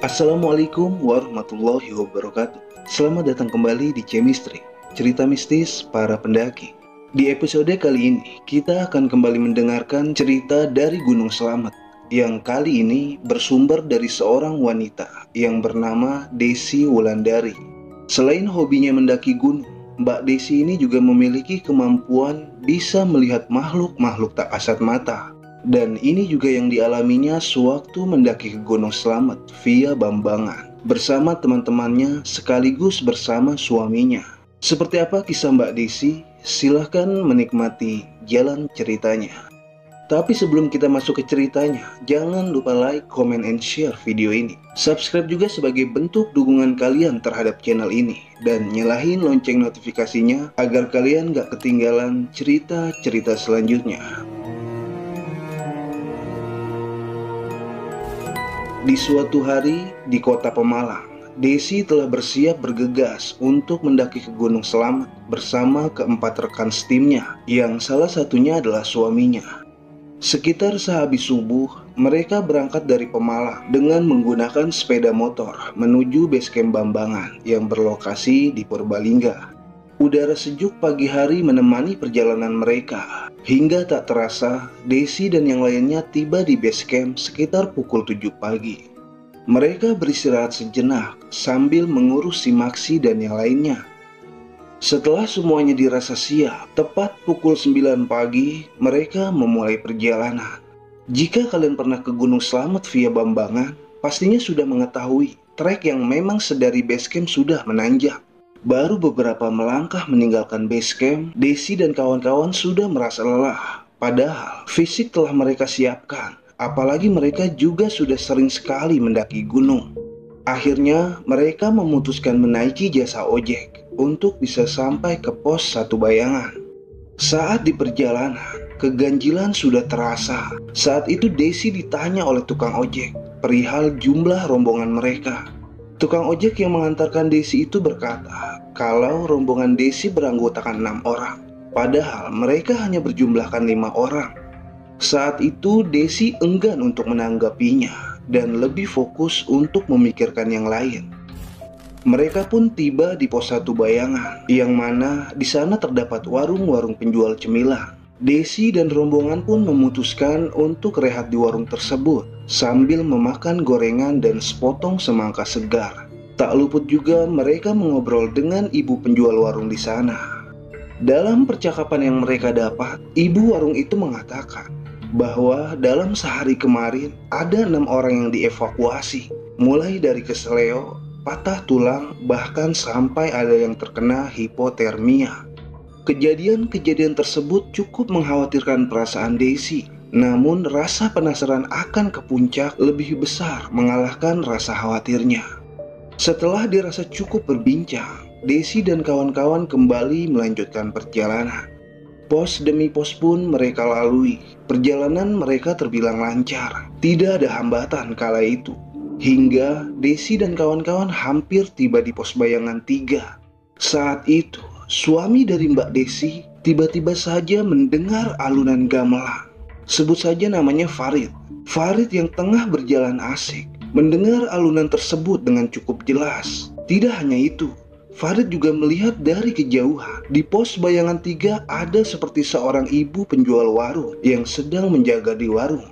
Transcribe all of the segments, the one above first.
Assalamualaikum warahmatullahi wabarakatuh. Selamat datang kembali di Chemistry, cerita mistis para pendaki. Di episode kali ini, kita akan kembali mendengarkan cerita dari Gunung Slamet, yang kali ini bersumber dari seorang wanita yang bernama Desi Wulandari. Selain hobinya mendaki gunung, Mbak Desi ini juga memiliki kemampuan bisa melihat makhluk-makhluk tak kasat mata. Dan ini juga yang dialaminya sewaktu mendaki ke Gunung Slamet via Bambangan bersama teman-temannya sekaligus bersama suaminya. Seperti apa kisah Mbak Desi? Silahkan menikmati jalan ceritanya. Tapi sebelum kita masuk ke ceritanya, jangan lupa like, comment, and share video ini. Subscribe juga sebagai bentuk dukungan kalian terhadap channel ini. Dan nyalahin lonceng notifikasinya agar kalian gak ketinggalan cerita-cerita selanjutnya. Di suatu hari di kota Pemalang, Desi telah bersiap bergegas untuk mendaki ke Gunung Slamet bersama keempat rekan setimnya, yang salah satunya adalah suaminya. Sekitar sehabis subuh, mereka berangkat dari Pemalang dengan menggunakan sepeda motor menuju base camp Bambangan yang berlokasi di Purbalingga. Udara sejuk pagi hari menemani perjalanan mereka. Hingga tak terasa, Desi dan yang lainnya tiba di base camp sekitar pukul 7 pagi. Mereka beristirahat sejenak sambil mengurus si Maksi dan yang lainnya. Setelah semuanya dirasa siap, tepat pukul 9 pagi, mereka memulai perjalanan. Jika kalian pernah ke Gunung Slamet via Bambangan, pastinya sudah mengetahui trek yang memang sedari base camp sudah menanjak. Baru beberapa melangkah meninggalkan base camp, Desi dan kawan-kawan sudah merasa lelah. Padahal fisik telah mereka siapkan, apalagi mereka juga sudah sering sekali mendaki gunung. Akhirnya mereka memutuskan menaiki jasa ojek untuk bisa sampai ke pos 1 Bayangan. Saat di perjalanan, keganjilan sudah terasa. Saat itu Desi ditanya oleh tukang ojek perihal jumlah rombongan mereka. Tukang ojek yang mengantarkan Desi itu berkata kalau rombongan Desi beranggotakan 6 orang, padahal mereka hanya berjumlahkan 5 orang. Saat itu Desi enggan untuk menanggapinya dan lebih fokus untuk memikirkan yang lain. Mereka pun tiba di pos 1 Bayangan, yang mana di sana terdapat warung-warung penjual cemilan. Desi dan rombongan pun memutuskan untuk rehat di warung tersebut sambil memakan gorengan dan sepotong semangka segar. Tak luput juga mereka mengobrol dengan ibu penjual warung di sana. Dalam percakapan yang mereka dapat, ibu warung itu mengatakan bahwa dalam sehari kemarin ada 6 orang yang dievakuasi, mulai dari keseleo, patah tulang, bahkan sampai ada yang terkena hipotermia. Kejadian-kejadian tersebut cukup mengkhawatirkan perasaan Desi. Namun rasa penasaran akan ke puncak lebih besar mengalahkan rasa khawatirnya. Setelah dirasa cukup berbincang, Desi dan kawan-kawan kembali melanjutkan perjalanan. Pos demi pos pun mereka lalui. Perjalanan mereka terbilang lancar, tidak ada hambatan kala itu. Hingga Desi dan kawan-kawan hampir tiba di pos Bayangan 3. Saat itu, suami dari Mbak Desi tiba-tiba saja mendengar alunan gamelan. Sebut saja namanya Farid. Farid yang tengah berjalan asik mendengar alunan tersebut dengan cukup jelas. Tidak hanya itu, Farid juga melihat dari kejauhan di pos Bayangan 3 ada seperti seorang ibu penjual warung yang sedang menjaga di warung.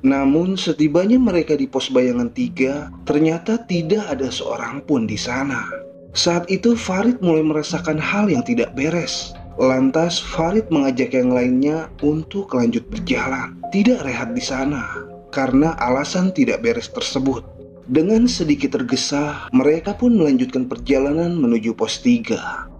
Namun setibanya mereka di pos Bayangan 3, ternyata tidak ada seorang pun di sana. Saat itu Farid mulai merasakan hal yang tidak beres. Lantas Farid mengajak yang lainnya untuk lanjut berjalan, tidak rehat di sana karena alasan tidak beres tersebut. Dengan sedikit tergesa, mereka pun melanjutkan perjalanan menuju pos 3.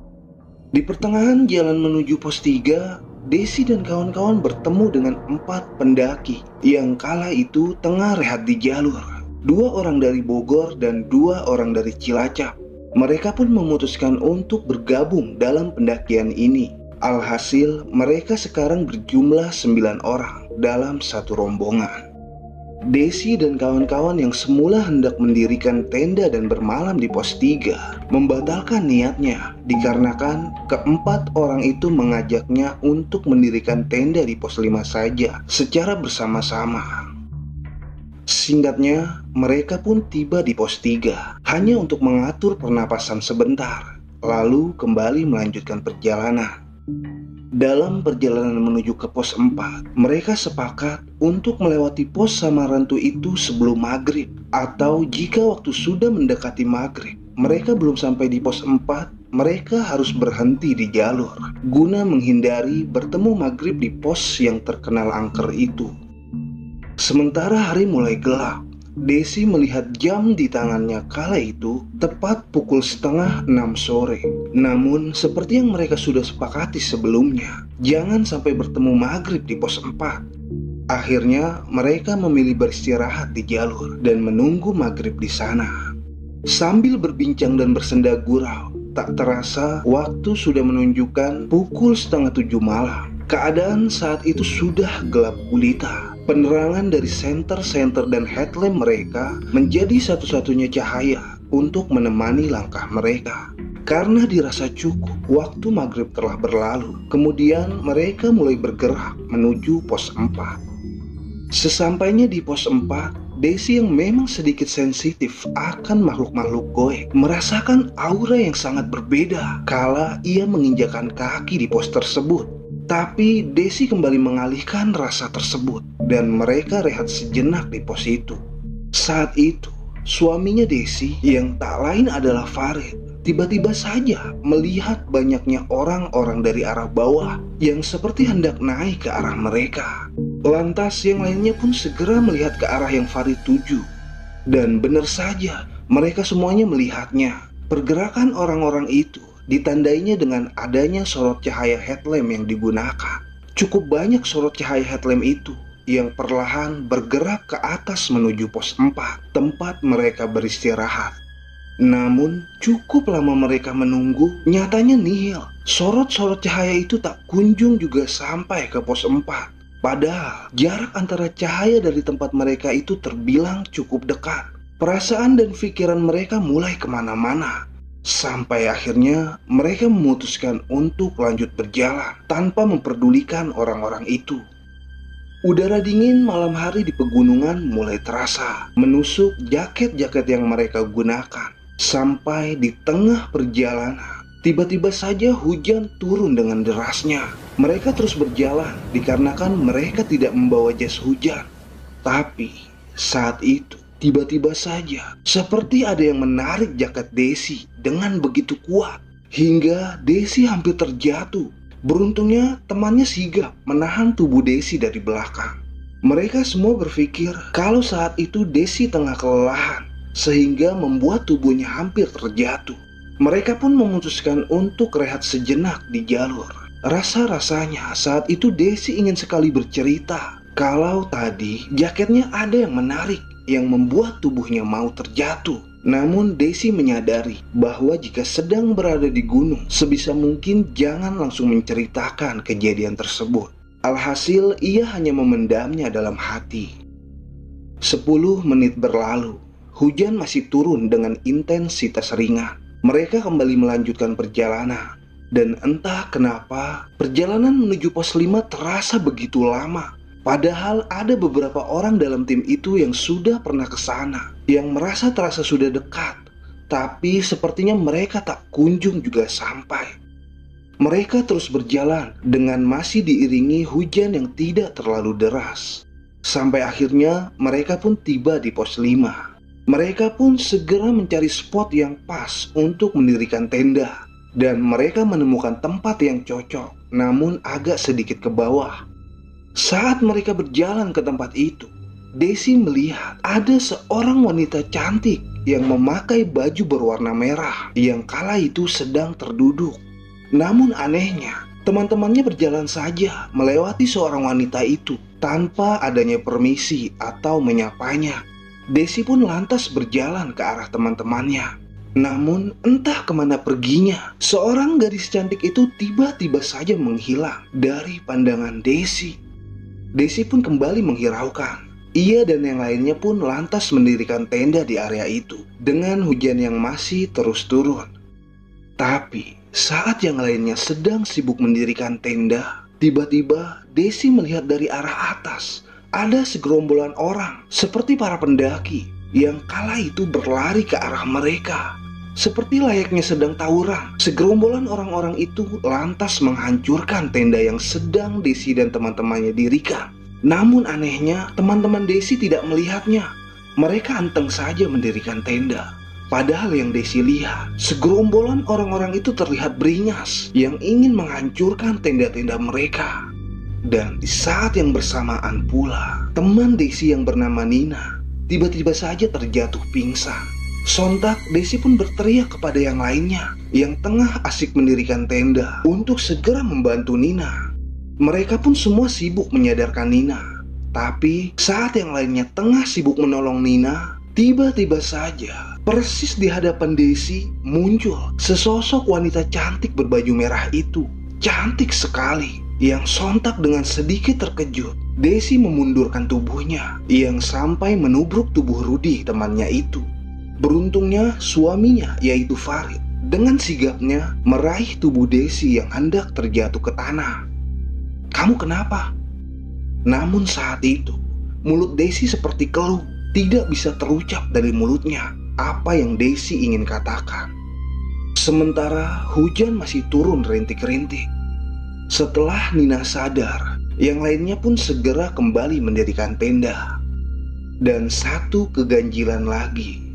Di pertengahan jalan menuju pos 3, Desi dan kawan-kawan bertemu dengan 4 pendaki yang kala itu tengah rehat di jalur. 2 orang dari Bogor dan 2 orang dari Cilacap. Mereka pun memutuskan untuk bergabung dalam pendakian ini. Alhasil mereka sekarang berjumlah 9 orang dalam satu rombongan. Desi dan kawan-kawan yang semula hendak mendirikan tenda dan bermalam di pos 3 membatalkan niatnya dikarenakan keempat orang itu mengajaknya untuk mendirikan tenda di pos 5 saja secara bersama-sama. Singkatnya, mereka pun tiba di pos 3 hanya untuk mengatur pernapasan sebentar, lalu kembali melanjutkan perjalanan. Dalam perjalanan menuju ke pos 4, mereka sepakat untuk melewati pos Samarantu itu sebelum maghrib, atau jika waktu sudah mendekati maghrib, mereka belum sampai di pos 4, mereka harus berhenti di jalur guna menghindari bertemu maghrib di pos yang terkenal angker itu. Sementara hari mulai gelap, Desi melihat jam di tangannya kala itu tepat pukul 5:30 sore. Namun seperti yang mereka sudah sepakati sebelumnya, jangan sampai bertemu maghrib di pos 4. Akhirnya mereka memilih beristirahat di jalur dan menunggu maghrib di sana. Sambil berbincang dan bersenda gurau, tak terasa waktu sudah menunjukkan pukul 6:30 malam. Keadaan saat itu sudah gelap gulita. Penerangan dari senter-senter dan headlamp mereka menjadi satu-satunya cahaya untuk menemani langkah mereka. Karena dirasa cukup, waktu maghrib telah berlalu. Kemudian mereka mulai bergerak menuju pos 4. Sesampainya di pos 4, Desi yang memang sedikit sensitif akan makhluk-makhluk goib merasakan aura yang sangat berbeda kala ia menginjakan kaki di pos tersebut. Tapi Desi kembali mengalihkan rasa tersebut dan mereka rehat sejenak di pos itu. Saat itu, suaminya Desi yang tak lain adalah Farid tiba-tiba saja melihat banyaknya orang-orang dari arah bawah yang seperti hendak naik ke arah mereka. Lantas yang lainnya pun segera melihat ke arah yang Farid tuju. Dan benar saja, mereka semuanya melihatnya. Pergerakan orang-orang itu ditandainya dengan adanya sorot cahaya headlamp yang digunakan. Cukup banyak sorot cahaya headlamp itu yang perlahan bergerak ke atas menuju pos 4, tempat mereka beristirahat. Namun cukup lama mereka menunggu, nyatanya nihil. Sorot-sorot cahaya itu tak kunjung juga sampai ke pos 4. Padahal jarak antara cahaya dari tempat mereka itu terbilang cukup dekat. Perasaan dan pikiran mereka mulai kemana-mana. Sampai akhirnya mereka memutuskan untuk lanjut berjalan tanpa memperdulikan orang-orang itu. Udara dingin malam hari di pegunungan mulai terasa menusuk jaket-jaket yang mereka gunakan. Sampai di tengah perjalanan, tiba-tiba saja hujan turun dengan derasnya. Mereka terus berjalan dikarenakan mereka tidak membawa jas hujan. Tapi saat itu tiba-tiba saja seperti ada yang menarik jaket Desi dengan begitu kuat hingga Desi hampir terjatuh. Beruntungnya temannya sigap menahan tubuh Desi dari belakang. Mereka semua berpikir kalau saat itu Desi tengah kelelahan sehingga membuat tubuhnya hampir terjatuh. Mereka pun memutuskan untuk rehat sejenak di jalur. Rasa-rasanya saat itu Desi ingin sekali bercerita kalau tadi jaketnya ada yang menarik yang membuat tubuhnya mau terjatuh. Namun Desi menyadari bahwa jika sedang berada di gunung, sebisa mungkin jangan langsung menceritakan kejadian tersebut. Alhasil ia hanya memendamnya dalam hati. 10 menit berlalu. Hujan masih turun dengan intensitas ringan. Mereka kembali melanjutkan perjalanan. Dan entah kenapa, perjalanan menuju pos 5 terasa begitu lama. Padahal ada beberapa orang dalam tim itu yang sudah pernah ke sana, yang merasa terasa sudah dekat. Tapi sepertinya mereka tak kunjung juga sampai. Mereka terus berjalan dengan masih diiringi hujan yang tidak terlalu deras. Sampai akhirnya mereka pun tiba di pos 5. Mereka pun segera mencari spot yang pas untuk mendirikan tenda. Dan mereka menemukan tempat yang cocok, namun agak sedikit ke bawah. Saat mereka berjalan ke tempat itu, Desi melihat ada seorang wanita cantik yang memakai baju berwarna merah yang kala itu sedang terduduk. Namun anehnya, teman-temannya berjalan saja melewati seorang wanita itu tanpa adanya permisi atau menyapanya. Desi pun lantas berjalan ke arah teman-temannya. Namun entah kemana perginya, seorang gadis cantik itu tiba-tiba saja menghilang dari pandangan Desi. Desi pun kembali menghiraukan. Ia dan yang lainnya pun lantas mendirikan tenda di area itu dengan hujan yang masih terus turun. Tapi saat yang lainnya sedang sibuk mendirikan tenda, tiba-tiba Desi melihat dari arah atas ada segerombolan orang seperti para pendaki yang kala itu berlari ke arah mereka. Seperti layaknya sedang tawuran, segerombolan orang-orang itu lantas menghancurkan tenda yang sedang Desi dan teman-temannya dirikan. Namun anehnya, teman-teman Desi tidak melihatnya. Mereka anteng saja mendirikan tenda. Padahal yang Desi lihat, segerombolan orang-orang itu terlihat beringas yang ingin menghancurkan tenda-tenda mereka. Dan di saat yang bersamaan pula, teman Desi yang bernama Nina tiba-tiba saja terjatuh pingsan. Sontak Desi pun berteriak kepada yang lainnya yang tengah asik mendirikan tenda untuk segera membantu Nina. Mereka pun semua sibuk menyadarkan Nina. Tapi saat yang lainnya tengah sibuk menolong Nina, tiba-tiba saja persis di hadapan Desi muncul sesosok wanita cantik berbaju merah itu. Cantik sekali. Yang sontak dengan sedikit terkejut, Desi memundurkan tubuhnya yang sampai menubruk tubuh Rudi temannya itu. Beruntungnya suaminya yaitu Farid dengan sigapnya meraih tubuh Desi yang hendak terjatuh ke tanah. "Kamu kenapa?" Namun saat itu mulut Desi seperti keluh, tidak bisa terucap dari mulutnya apa yang Desi ingin katakan. Sementara hujan masih turun rintik-rintik. Setelah Nina sadar, yang lainnya pun segera kembali mendirikan tenda. Dan satu keganjilan lagi.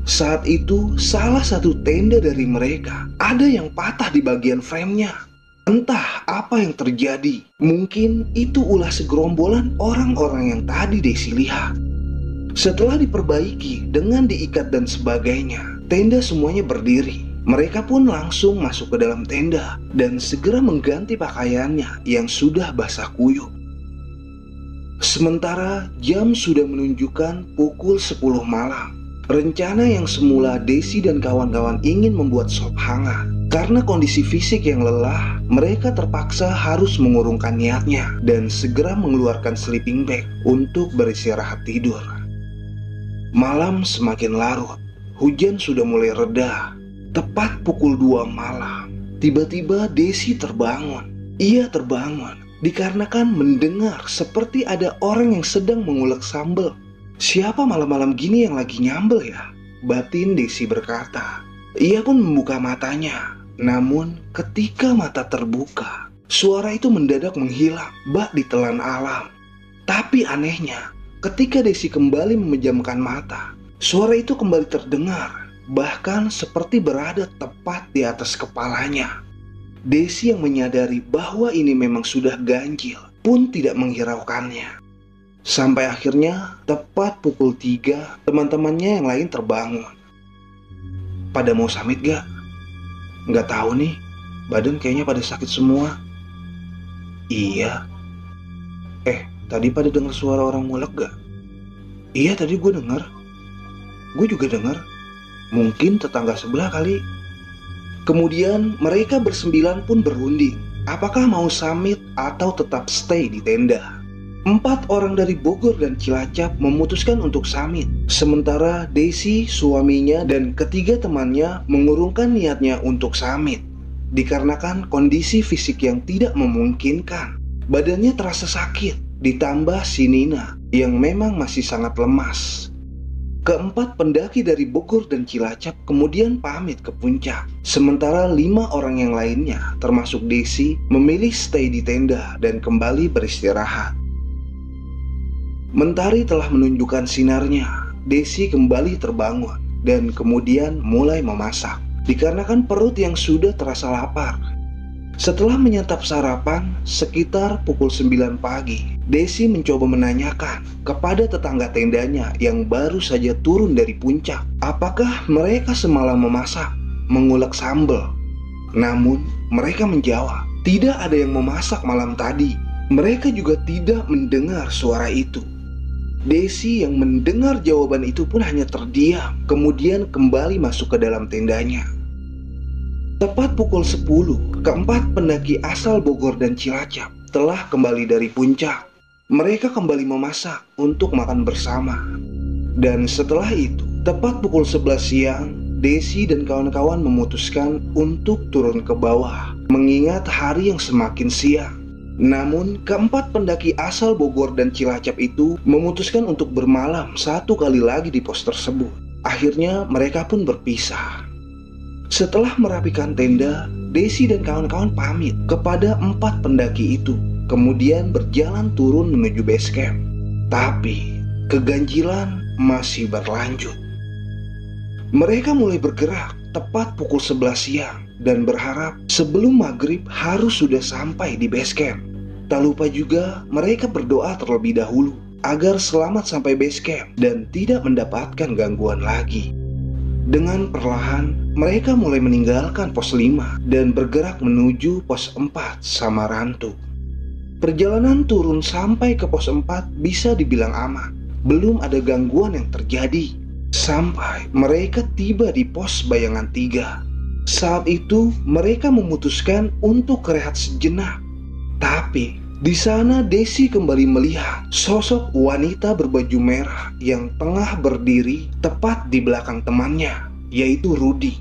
Saat itu salah satu tenda dari mereka ada yang patah di bagian framenya. Entah apa yang terjadi. Mungkin itu ulah segerombolan orang-orang yang tadi Desi lihat. Setelah diperbaiki dengan diikat dan sebagainya, tenda semuanya berdiri. Mereka pun langsung masuk ke dalam tenda dan segera mengganti pakaiannya yang sudah basah kuyup. Sementara jam sudah menunjukkan pukul 10 malam. Rencana yang semula Desi dan kawan-kawan ingin membuat sop hangat. Karena kondisi fisik yang lelah, mereka terpaksa harus mengurungkan niatnya dan segera mengeluarkan sleeping bag untuk beristirahat tidur. Malam semakin larut, hujan sudah mulai reda. Tepat pukul 2 malam, tiba-tiba Desi terbangun. Ia terbangun dikarenakan mendengar seperti ada orang yang sedang mengulek sambal. "Siapa malam-malam gini yang lagi nyambel ya?" batin Desi berkata. Ia pun membuka matanya. Namun ketika mata terbuka, suara itu mendadak menghilang bak ditelan alam. Tapi anehnya, ketika Desi kembali memejamkan mata, suara itu kembali terdengar. Bahkan seperti berada tepat di atas kepalanya. Desi yang menyadari bahwa ini memang sudah ganjil pun tidak menghiraukannya. Sampai akhirnya tepat pukul 3 teman-temannya yang lain terbangun. "Pada mau summit gak?" "Nggak tahu nih, badan kayaknya pada sakit semua." "Iya." Tadi pada dengar suara orang ngulek gak?" "Iya tadi gue dengar." "Gue juga dengar. Mungkin tetangga sebelah kali." Kemudian mereka bersembilan pun berunding apakah mau summit atau tetap stay di tenda. 4 orang dari Bogor dan Cilacap memutuskan untuk summit. Sementara Desi, suaminya, dan ketiga temannya mengurungkan niatnya untuk summit. Dikarenakan kondisi fisik yang tidak memungkinkan. Badannya terasa sakit, ditambah si Nina yang memang masih sangat lemas. Keempat pendaki dari Bogor dan Cilacap kemudian pamit ke puncak. Sementara 5 orang yang lainnya, termasuk Desi, memilih stay di tenda dan kembali beristirahat. Mentari telah menunjukkan sinarnya. Desi kembali terbangun dan kemudian mulai memasak. Dikarenakan perut yang sudah terasa lapar. Setelah menyantap sarapan sekitar pukul 9 pagi, Desi mencoba menanyakan kepada tetangga tendanya yang baru saja turun dari puncak, apakah mereka semalam memasak, mengulek sambal. Namun mereka menjawab, tidak ada yang memasak malam tadi. Mereka juga tidak mendengar suara itu. Desi yang mendengar jawaban itu pun hanya terdiam, kemudian kembali masuk ke dalam tendanya. Tepat pukul 10, keempat pendaki asal Bogor dan Cilacap telah kembali dari puncak. Mereka kembali memasak untuk makan bersama. Dan setelah itu, tepat pukul 11 siang, Desi dan kawan-kawan memutuskan untuk turun ke bawah, mengingat hari yang semakin siang. Namun, keempat pendaki asal Bogor dan Cilacap itu memutuskan untuk bermalam satu kali lagi di pos tersebut. Akhirnya mereka pun berpisah. Setelah merapikan tenda, Desi dan kawan-kawan pamit kepada empat pendaki itu, kemudian berjalan turun menuju base camp. Tapi, keganjilan masih berlanjut. Mereka mulai bergerak tepat pukul 11 siang dan berharap sebelum maghrib harus sudah sampai di base camp. Tak lupa juga mereka berdoa terlebih dahulu agar selamat sampai base camp dan tidak mendapatkan gangguan lagi. Dengan perlahan, mereka mulai meninggalkan pos 5 dan bergerak menuju pos 4 Samarantu. Perjalanan turun sampai ke pos 4 bisa dibilang aman. Belum ada gangguan yang terjadi sampai mereka tiba di pos Bayangan 3. Saat itu mereka memutuskan untuk rehat sejenak. Tapi di sana Desi kembali melihat sosok wanita berbaju merah yang tengah berdiri tepat di belakang temannya, yaitu Rudy.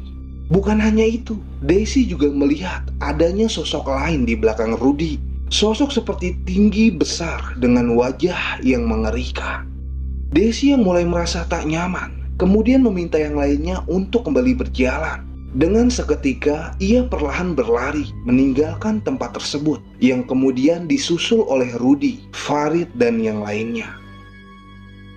Bukan hanya itu, Desi juga melihat adanya sosok lain di belakang Rudy. Sosok seperti tinggi besar dengan wajah yang mengerikan. Desi yang mulai merasa tak nyaman, kemudian meminta yang lainnya untuk kembali berjalan. Dengan seketika, ia perlahan berlari meninggalkan tempat tersebut, yang kemudian disusul oleh Rudy, Farid, dan yang lainnya.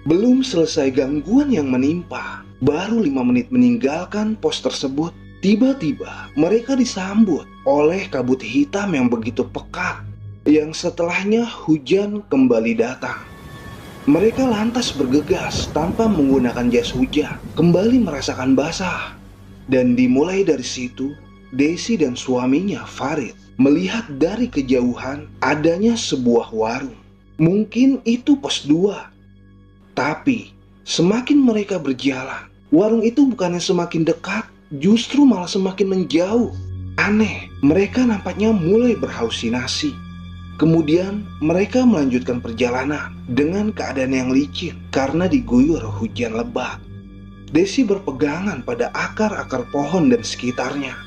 Belum selesai gangguan yang menimpa, baru 5 menit meninggalkan pos tersebut, tiba-tiba mereka disambut oleh kabut hitam yang begitu pekat, yang setelahnya hujan kembali datang. Mereka lantas bergegas tanpa menggunakan jas hujan, kembali merasakan basah. Dan dimulai dari situ, Desi dan suaminya Farid melihat dari kejauhan adanya sebuah warung. Mungkin itu pos 2. Tapi semakin mereka berjalan, warung itu bukannya semakin dekat, justru malah semakin menjauh. Aneh, mereka nampaknya mulai berhalusinasi. Kemudian mereka melanjutkan perjalanan dengan keadaan yang licin karena diguyur hujan lebat. Desi berpegangan pada akar-akar pohon dan sekitarnya.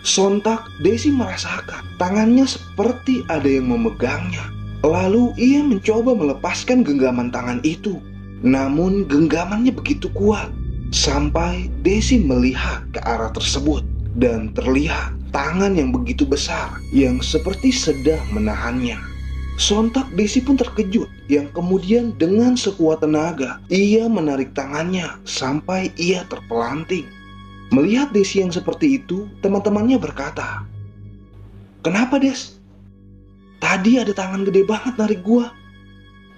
Sontak Desi merasakan tangannya seperti ada yang memegangnya. Lalu ia mencoba melepaskan genggaman tangan itu. Namun genggamannya begitu kuat sampai Desi melihat ke arah tersebut dan terlihat tangan yang begitu besar yang seperti sedang menahannya. Sontak Desi pun terkejut, yang kemudian dengan sekuat tenaga ia menarik tangannya sampai ia terpelanting. Melihat Desi yang seperti itu, teman-temannya berkata, "Kenapa, Des? Tadi ada tangan gede banget narik gua."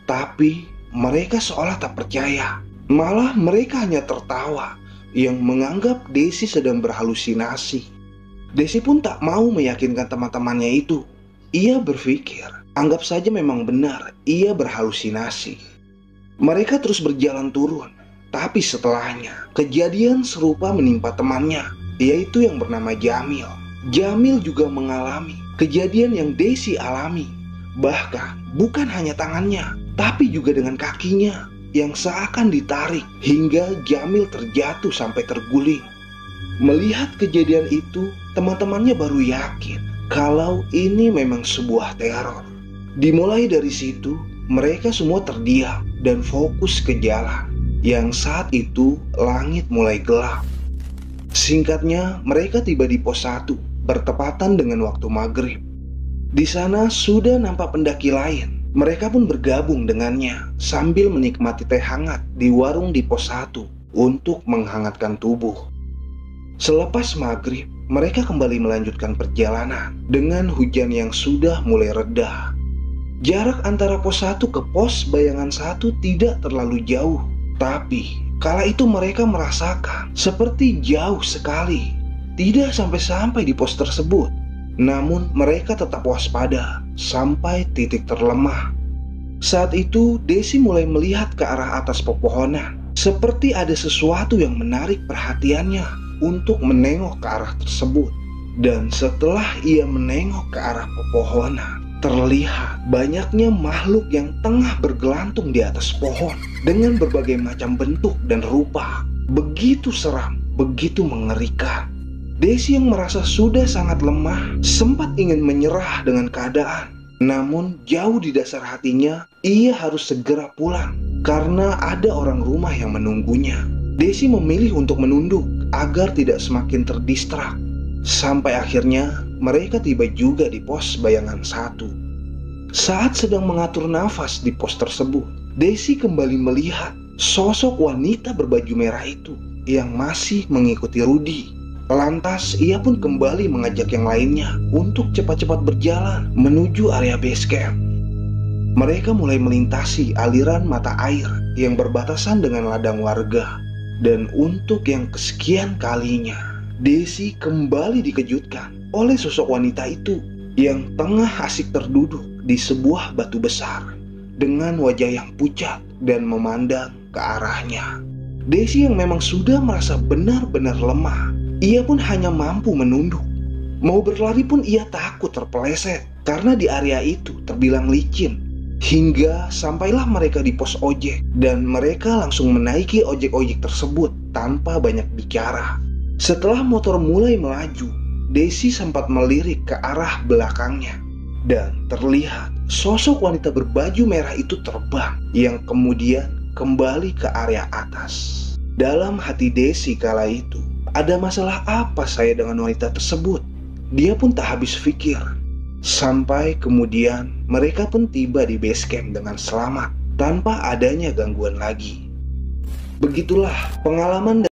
Tapi mereka seolah tak percaya. Malah mereka hanya tertawa, yang menganggap Desi sedang berhalusinasi. Desi pun tak mau meyakinkan teman-temannya itu. Ia berpikir, anggap saja memang benar ia berhalusinasi. Mereka terus berjalan turun, tapi setelahnya kejadian serupa menimpa temannya, yaitu yang bernama Jamil. Jamil juga mengalami kejadian yang Desi alami. Bahkan bukan hanya tangannya, tapi juga dengan kakinya yang seakan ditarik hingga Jamil terjatuh sampai terguling. Melihat kejadian itu, teman-temannya baru yakin kalau ini memang sebuah teror. Dimulai dari situ, mereka semua terdiam dan fokus ke jalan, yang saat itu langit mulai gelap. Singkatnya, mereka tiba di pos 1, bertepatan dengan waktu maghrib. Di sana sudah nampak pendaki lain. Mereka pun bergabung dengannya sambil menikmati teh hangat di warung di pos 1 untuk menghangatkan tubuh. Selepas maghrib, mereka kembali melanjutkan perjalanan dengan hujan yang sudah mulai reda. Jarak antara pos 1 ke pos Bayangan 1 tidak terlalu jauh, tapi kala itu mereka merasakan seperti jauh sekali. Tidak sampai-sampai di pos tersebut, namun mereka tetap waspada sampai titik terlemah. Saat itu Desi mulai melihat ke arah atas pepohonan, seperti ada sesuatu yang menarik perhatiannya untuk menengok ke arah tersebut. Dan setelah ia menengok ke arah pepohonan, terlihat banyaknya makhluk yang tengah bergelantung di atas pohon dengan berbagai macam bentuk dan rupa. Begitu seram, begitu mengerikan. Desi yang merasa sudah sangat lemah sempat ingin menyerah dengan keadaan. Namun jauh di dasar hatinya, ia harus segera pulang karena ada orang rumah yang menunggunya. Desi memilih untuk menunduk agar tidak semakin terdistrak. Sampai akhirnya mereka tiba juga di pos bayangan 1. Saat sedang mengatur nafas di pos tersebut, Desi kembali melihat sosok wanita berbaju merah itu yang masih mengikuti Rudy. Lantas ia pun kembali mengajak yang lainnya untuk cepat-cepat berjalan menuju area base camp. Mereka mulai melintasi aliran mata air yang berbatasan dengan ladang warga. Dan untuk yang kesekian kalinya, Desi kembali dikejutkan oleh sosok wanita itu yang tengah asik terduduk di sebuah batu besar dengan wajah yang pucat dan memandang ke arahnya. Desi yang memang sudah merasa benar-benar lemah, ia pun hanya mampu menunduk. Mau berlari pun ia takut terpeleset karena di area itu terbilang licin. Hingga sampailah mereka di pos ojek dan mereka langsung menaiki ojek-ojek tersebut tanpa banyak bicara. Setelah motor mulai melaju, Desi sempat melirik ke arah belakangnya dan terlihat sosok wanita berbaju merah itu terbang yang kemudian kembali ke area atas. Dalam hati Desi kala itu, ada masalah apa saya dengan wanita tersebut? Dia pun tak habis pikir. Sampai kemudian mereka pun tiba di base camp dengan selamat tanpa adanya gangguan lagi. Begitulah pengalaman